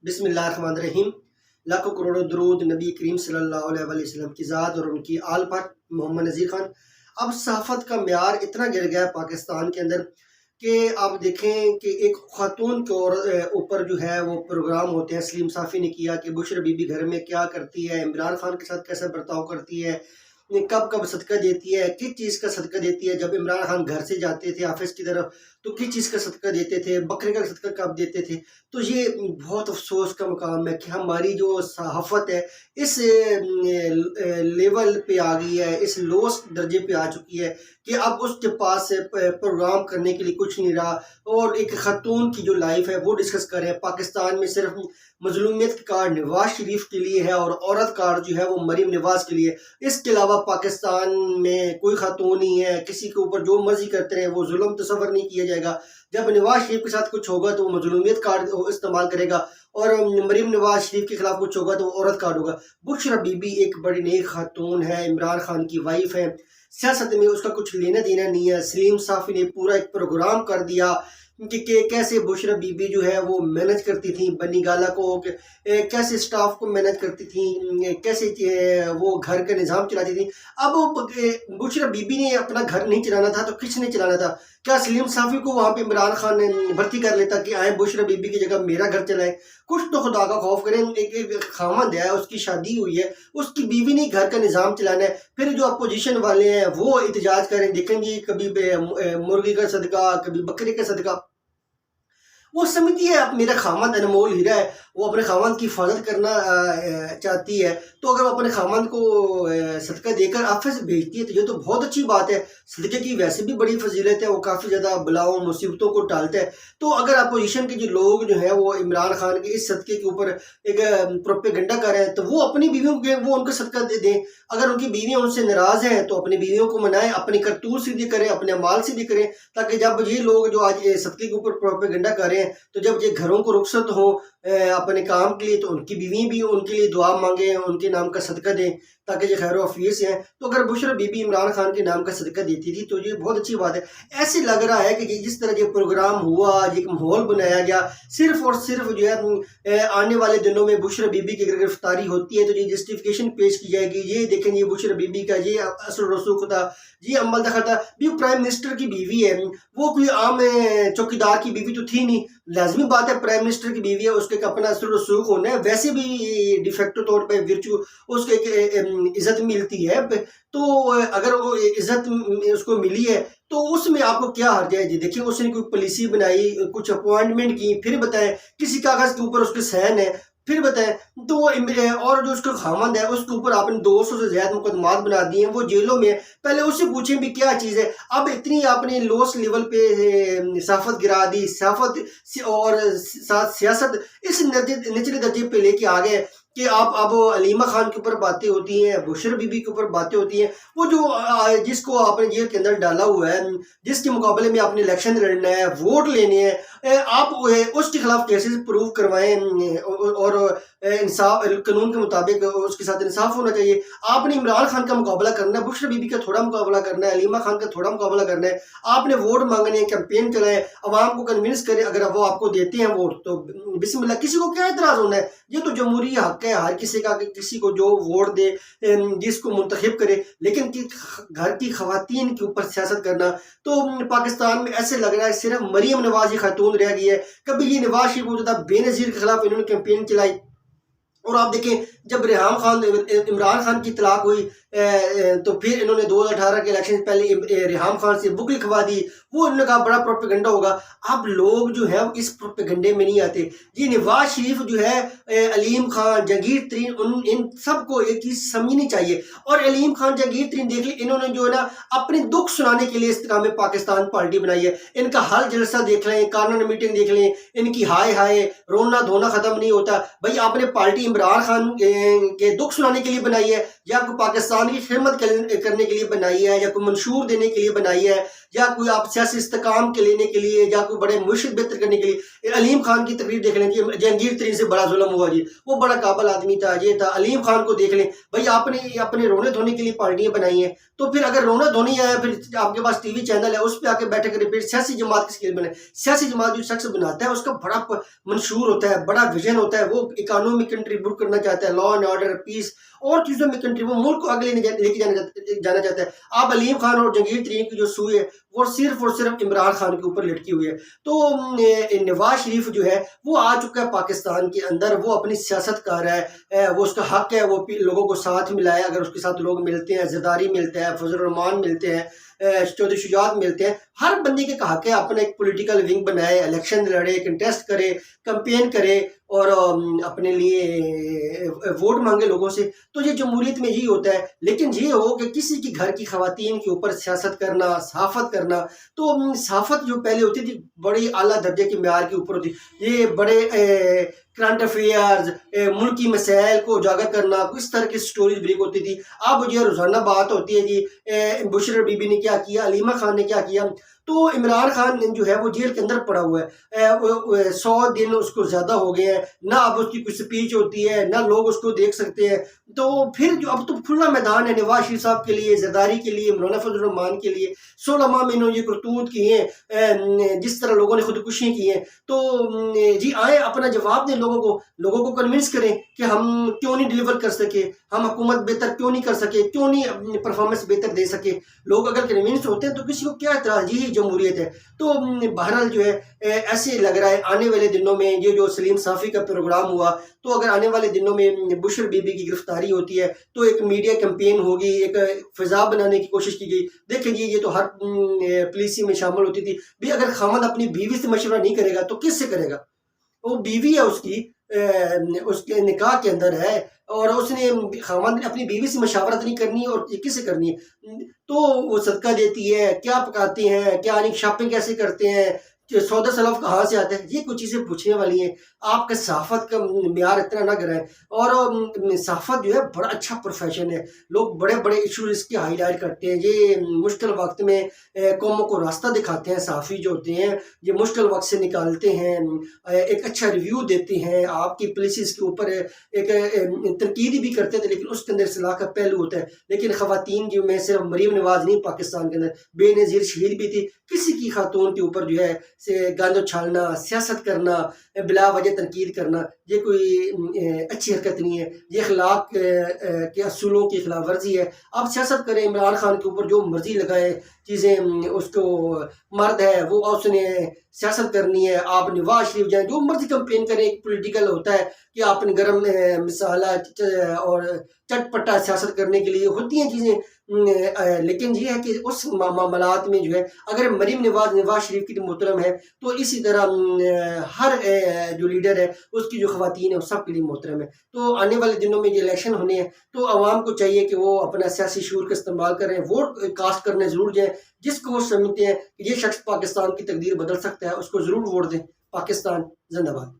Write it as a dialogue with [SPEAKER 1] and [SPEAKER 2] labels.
[SPEAKER 1] بسم اللہ الرحمن الرحیم۔ لاکھوں کروڑوں درود نبی کریم صلی اللہ علیہ وسلم کی ذات اور ان کی آل پر۔ محمد نذیر خان۔ اب صحافت کا معیار اتنا گر گیا ہے پاکستان کے اندر کہ آپ دیکھیں کہ ایک خاتون کے اوپر جو ہے وہ پروگرام ہوتے ہیں، سلیم صافی نے کیا کہ بشرا بی بی گھر میں کیا کرتی ہے، عمران خان کے ساتھ کیسا برتاؤ کرتی ہے، کب کب صدقہ دیتی ہے، کس چیز کا صدقہ دیتی ہے۔ جب عمران خان گھر سے جاتے تھے آفس کی طرف تو کس چیز کا صدقہ دیتے تھے، بکرے کا صدقہ کب دیتے تھے۔ تو یہ بہت افسوس کا مقام ہے کہ ہماری جو صحافت ہے اس لیول پہ آ گئی ہے، اس لوسٹ درجے پہ آ چکی ہے کہ اب اس کے پاس پروگرام کرنے کے لیے کچھ نہیں رہا، اور ایک خاتون کی جو لائف ہے وہ ڈسکس کر رہے ہیں۔ پاکستان میں صرف مظلومیت کا کارڈ نواز شریف کے لیے ہے اور عورت کارڈ جو ہے وہ مریم نواز کے لیے۔ اس کے علاوہ پاکستان میں کوئی خاتون نہیں ہے، کسی کے اوپر جو مرضی کرتے رہے، وہ ظلم تصور نہیں کیا جائے گا۔ جب نواز شریف کے ساتھ کچھ ہوگا تو وہ مظلومیت کارڈ استعمال کرے گا، اور مریم نواز شریف کے خلاف کچھ ہوگا تو وہ عورت کارڈ ہوگا۔ بشرا بی بی ایک بڑی نیک خاتون ہے، عمران خان کی وائف ہے، سیاست میں اس کا کچھ لینا دینا نہیں ہے۔ سلیم صافی نے پورا ایک پروگرام کر دیا کہ کیسے بشرا بی بی جو ہے وہ مینج کرتی تھیں بنی گالا کو، کیسے سٹاف کو مینج کرتی تھیں، کیسے وہ گھر کا نظام چلاتی تھیں۔ اب بشرا بی بی نے اپنا گھر نہیں چلانا تھا تو کس نے چلانا تھا؟ کیا سلیم صافی کو وہاں پہ عمران خان نے بھرتی کر لیتا کہ آئیں بشرا بی بی کی جگہ میرا گھر چلائیں؟ کچھ تو خدا کا خوف کریں۔ ایک خاوند ہے، اس کی شادی ہوئی ہے، اس کی بیوی نے گھر کا نظام چلانا ہے۔ پھر جو اپوزیشن والے ہیں وہ احتجاج کریں، دیکھیں گے کبھی مرغی کا صدقہ، کبھی بکرے کا صدقہ۔ وہ سمجھتی ہے اب میرا خاوند انمول ہیرا ہے، وہ اپنے خاوند کی حفاظت کرنا چاہتی ہے، تو اگر وہ اپنے خاوند کو صدقہ دے کر آفس بھیجتی ہے تو یہ تو بہت اچھی بات ہے۔ صدقے کی ویسے بھی بڑی فضیلت ہے، وہ کافی زیادہ بلاؤں مصیبتوں کو ٹالتا ہے۔ تو اگر اپوزیشن کے جو لوگ جو ہیں وہ عمران خان کے اس صدقے کے اوپر ایک پروپیگنڈا کر رہے ہیں تو وہ اپنی بیویوں کے وہ ان کو صدقہ دیں۔ اگر ان کی بیویاں ان سے ناراض ہیں تو اپنی بیویوں کو منائیں، اپنی کرتوت سے بھی کریں، اپنے اعمال سے بھی کریں، تاکہ جب یہ لوگ جو آج صدقے کے اوپر پروپیگنڈا کر رہے ہیں تو جب یہ گھروں کو رخصت ہوں اپنے کام کے لیے تو ان کی بیوی بھی ان کے لیے دعا مانگیں، ان کے نام کا صدقہ دیں تاکہ یہ خیر و عافیت سے ہیں۔ تو اگر بشرا بی بی عمران خان کے نام کا صدقہ دیتی تھی تو یہ بہت اچھی بات ہے۔ ایسے لگ رہا ہے کہ جس طرح یہ پروگرام ہوا، یہ ماحول بنایا گیا، صرف اور صرف جو ہے آنے والے دنوں میں بشرا بی بی کی اگر گرفتاری ہوتی ہے تو یہ جسٹیفیکیشن پیش کی جائے گی، یہ دیکھیں یہ بشرا بی بی کا یہ اثر و رسوخ تھا، یہ عمل دخل تھا۔ یہ پرائم منسٹر کی بیوی ہے، وہ کوئی عام چوکیدار کی بیوی تو تھی نہیں۔ لازمی بات ہے پرائم منسٹر کی بیوی ہے، اس کے اپنا اثر و رسوخ ہونا ہے، ویسے بھی ڈیفیکٹو طور پہ ورچو اس کو ایک عزت ملتی ہے۔ تو اگر وہ عزت اس کو ملی ہے تو اس میں آپ کو کیا حرج ہے؟ جی دیکھیں اس نے کوئی پالیسی بنائی، کچھ اپوائنٹمنٹ کی، پھر بتائیں کسی کاغذ کے اوپر اس کے سائن ہے، پھر بتائیں تو اور جو اس کا خاوند ہے اس کے اوپر آپ نے 200 سے زیادہ مقدمات بنا دیے ہیں، وہ جیلوں میں۔ پہلے اس سے پوچھیں بھی کیا چیز ہے؟ اب اتنی آپ نے لوس لیول پہ صحافت گرا دی، صحافت اور ساتھ سیاست اس نچلے درجے پہ لے کے آ گئے کہ آپ اب علیمہ خان کے اوپر باتیں ہوتی ہیں، بشرا بی بی کے اوپر باتیں ہوتی ہیں۔ وہ جو جس کو آپ نے جیل کے اندر ڈالا ہوا ہے، جس کے مقابلے میں آپ نے الیکشن لڑنا ہے، ووٹ لینے ہیں، آپ اس کے خلاف کیسز پروو کروائیں، اور انصاف قانون کے مطابق اس کے ساتھ انصاف ہونا چاہیے۔ آپ نے عمران خان کا مقابلہ کرنا ہے، بشرا بی بی کا تھوڑا مقابلہ کرنا ہے، علیمہ خان کا تھوڑا مقابلہ کرنا ہے۔ آپ نے ووٹ مانگنے ہیں، کیمپین کریں، عوام کو کنونس کریں، اگر وہ آپ کو دیتے ہیں ووٹ تو بسم اللہ، کسی کو کیا اعتراض ہونا ہے؟ یہ تو جمہوری حق ہے ہر کسی کا کہ کسی کو جو ووٹ دے، جس کو منتخب کرے، لیکن گھر کی خواتین کے اوپر سیاست کرنا تو پاکستان میں ایسے لگ رہا ہے صرف مریم نواز ہی خاتون رہ گئی ہے۔ کبھی یہ نواز شریف ہوتا تھا، بے نظیر کے خلاف انہوں نے کیمپین چلائی، اور آپ دیکھیں جب عمران خان کی طلاق ہوئی تو پھر انہوں نے 2018 کے الیکشن پہلے ریحام خان سے بک لکھوا دی، وہ انہوں نے کہا بڑا پروپیگنڈا ہوگا۔ اب لوگ جو ہے اس پروپیگنڈے میں نہیں آتے۔ یہ نواز شریف جو ہے، علیم خان، جہانگیر ترین، ان سب کو ایک چیز سمجھنی چاہیے۔ اور علیم خان، جہانگیر ترین دیکھ لیں، انہوں نے جو ہے نا اپنے دکھ سنانے کے لیے استقام پاکستان پارٹی بنائی ہے۔ ان کا ہر جلسہ دیکھ لیں، کارنر میٹنگ دیکھ لیں، ان کی ہائے ہائے رونا دھونا ختم نہیں ہوتا۔ بھائی آپ نے پارٹی عمران خان کے دکھ سنانے کے لیے بنائی ہے، یا کوئی پاکستان کی خدمت کرنے کے لیے بنائی ہے، یا کوئی منشور دینے کے لیے بنائی ہے، یا کوئی آپ سیاسی استحکام کے لینے کے لیے یا کوئی بڑے مرشد بہتر کرنے کے لیے علیم خان کی تقریر دیکھ لیں جی، جہانگیر ترین سے بڑا ظلم ہوا جی، وہ بڑا قابل آدمی تھا، یہ تھا، علیم خان کو دیکھ لیں بھائی، آپ نے اپنے رونے دھونے کے لیے پارٹیاں بنائی ہیں، تو پھر اگر رونا دھونی ہے پھر آپ کے پاس ٹی وی چینل ہے، اس پہ آ کے بیٹھے کرے، پھر سیاسی جماعت کس کے لیے بنے؟ سیاسی جماعت جو شخص بناتا ہے اس کا بڑا منشور ہوتا ہے، بڑا ویژن ہوتا ہے، وہ اکانومی کنٹریبیوٹ کرنا چاہتا ہے، لا اینڈ آرڈر، پیس اور چیزوں میں وہ ملک کو آگے لے کے جانا چاہتا ہے۔ آپ علیم خان اور جہانگیر ترین کی جو سوئی ہے وہ صرف اور صرف عمران خان کے اوپر لٹکی ہوئی ہے۔ تو نواز شریف جو ہے وہ آ چکا ہے پاکستان کے اندر، وہ اپنی سیاست کر رہا ہے، وہ اس کا حق ہے، وہ لوگوں کو ساتھ ملائے، اگر اس کے ساتھ لوگ ملتے ہیں، زرداری ملتا ہے، فضل الرحمان ملتے ہیں، چودھری شجاعت ملتے ہیں، ہر بندے کے حق ہے اپنا ایک پولیٹیکل ونگ بنائے، الیکشن لڑے، کنٹیسٹ کرے، کمپین کرے اور اپنے لیے ووٹ مانگے لوگوں سے۔ تو یہ جمہوریت میں یہی ہوتا ہے، لیکن یہ ہو کہ کسی کی گھر کی خواتین کے اوپر سیاست کرنا، صحافت کرنا، تو صحافت جو پہلے ہوتی تھی بڑی اعلیٰ درجے کے معیار کے اوپر ہوتی، یہ بڑے کرنٹ افیئرز، ملکی مسائل کو اجاگر کرنا، اس طرح کی سٹوریز بریک ہوتی تھی۔ اب جو روزانہ بات ہوتی ہے جی بشر بی بی نے کیا کیا، علیمہ خان نے کیا کیا، تو عمران خان جو ہے وہ جیل کے اندر پڑا ہوا ہے، 100 دن اس کو زیادہ ہو گئے ہیں، نہ اب اس کی کوئی سپیچ ہوتی ہے، نہ لوگ اس کو دیکھ سکتے ہیں۔ تو پھر جو اب تو کھلا میدان ہے نواز شریف صاحب کے لیے، زرداری کے لیے، مولانا فضل الرحمان کے لیے، 16 ماہ میں انہوں نے یہ کرتوت کی ہیں، جس طرح لوگوں نے خودکشی کی ہیں۔ تو جی آئیں اپنا جواب دیں لوگوں کو کنونس کریں کہ ہم کیوں نہیں ڈیلیور کر سکے، ہم حکومت بہتر کیوں نہیں کر سکے، کیوں نہیں اپنی پرفارمنس بہتر دے سکے۔ لوگ اگر کنونس ہوتے ہیں تو کسی کو کیا اعتراض، یہی جمہوریت ہے۔ تو بہرحال جو ہے ایسے لگ رہا ہے آنے والے دنوں میں یہ جو سلیم صافی کا پروگرام ہوا، تو اگر آنے والے دنوں میں بشر بی بی کی گرفتاری ہوتی ہے تو ایک میڈیا کیمپین ہوگی، ایک فضا بنانے کی کوشش کی گئی۔ دیکھیں جی یہ تو ہر پالیسی میں شامل ہوتی تھی بھی، اگر خاوند اپنی بیوی سے مشورہ نہیں کرے گا تو کس سے کرے گا؟ وہ بیوی ہے اس کے نکاح کے اندر ہے، اور اس نے خاوند نے اپنی بیوی سے مشاورت نہیں کرنی، اور کس سے کرنی ہے؟ تو وہ صدقہ دیتی ہے، کیا پکاتے ہیں، کیا شاپنگ کیسے کرتے ہیں، سودا سلف کہاں سے آتے ہیں، یہ کچھ چیزیں پوچھنے والی ہیں۔ آپ کا صحافت کا معیار اتنا نہ گرائیں، اور صحافت جو ہے بڑا اچھا پروفیشن ہے، لوگ بڑے بڑے ایشوز اس کے ہائی لائٹ کرتے ہیں، یہ مشکل وقت میں قوموں کو راستہ دکھاتے ہیں، صحافی جو ہوتے ہیں یہ مشکل وقت سے نکالتے ہیں، ایک اچھا ریویو دیتے ہیں، آپ کی پالیسیز کے اوپر ایک تنقید بھی کرتے ہیں، لیکن اس کے اندر اصلاح کا پہلو ہوتا ہے۔ لیکن خواتین جو میں صرف مریم نواز نہیں، پاکستان کے اندر بے نظیر شہید بھی تھی، کسی کی خاتون کے اوپر جو ہے گند اچھالنا، سیاست کرنا، بلا وجہ تنقید کرنا، یہ کوئی اچھی حرکت نہیں ہے، یہ اخلاق کے اصولوں کی خلاف ورزی ہے۔ آپ سیاست کریں، عمران خان کے اوپر جو مرضی لگائے چیزیں، اس کو مرد ہے وہ اس نے سیاست کرنی ہے، آپ نواز شریف جائیں جو مرضی کمپین کریں، ایک پولیٹیکل ہوتا ہے کہ آپ نے گرم مسالہ اور چٹ پٹا سیاست کرنے کے لیے ہوتی ہیں چیزیں، لیکن یہ ہے کہ اس معاملات میں جو ہے اگر مریم نواز شریف کی محترم ہے تو اسی طرح ہر جو لیڈر ہے اس کی جو خواتین ہے وہ سب کے لیے محترم ہے۔ تو آنے والے دنوں میں یہ الیکشن ہونے ہیں تو عوام کو چاہیے کہ وہ اپنا سیاسی شعور کا استعمال کریں، ووٹ کاسٹ کرنے ضرور جائیں، جس کو وہ سمجھتے ہیں کہ یہ شخص پاکستان کی تقدیر بدل سکتا ہے اس کو ضرور ووٹ دیں۔ پاکستان زندہ باد۔